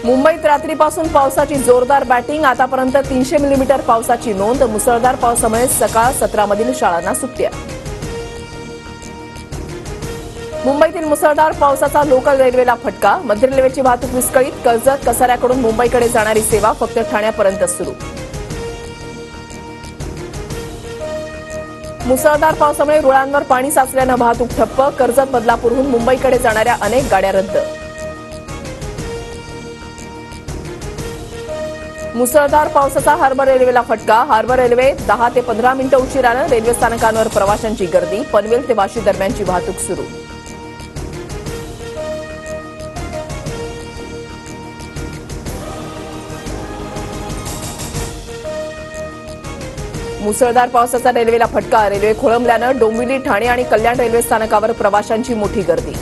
मुंबईत रात्रीपासून पावसाची जोरदार बॅटिंग. आतापर्यंत 300 मिलीमीटर पावसाची नोंद. मुसळधार पावसामुळे सकाळ 17 मधील शाळांना सुट्ट्या. मुंबईतील मुसळधार पावसाचा लोकल रेल्वेला फटका. मध्य रेल्वेची वाहतूक विस्कळीत. कर्जत कसाऱ्याकडून मुंबईकडे जाणारी सेवा फक्त ठाण्यापर्यंत सुरू. मुसळधार पावसामुळे रुळांवर पाणी साचल्यानं वाहतूक ठप्प. कर्जत बदलापूरहून मुंबईकडे जाणाऱ्या अनेक गाड्या रद्द. मुसळधार पावसाचा हार्बर रेल्वेला फटका. हार्बर रेल्वे 10 ते 15 मिनिटं उशिरानं. रेल्वे स्थानकांवर प्रवाशांची गर्दी. पनवेल ते वाशी दरम्यानची वाहतूक सुरू. मुसळधार पावसाचा रेल्वेला फटका. रेल्वे खोळंबल्यानं डोंबिवली, ठाणे आणि कल्याण रेल्वे स्थानकावर प्रवाशांची मोठी गर्दी.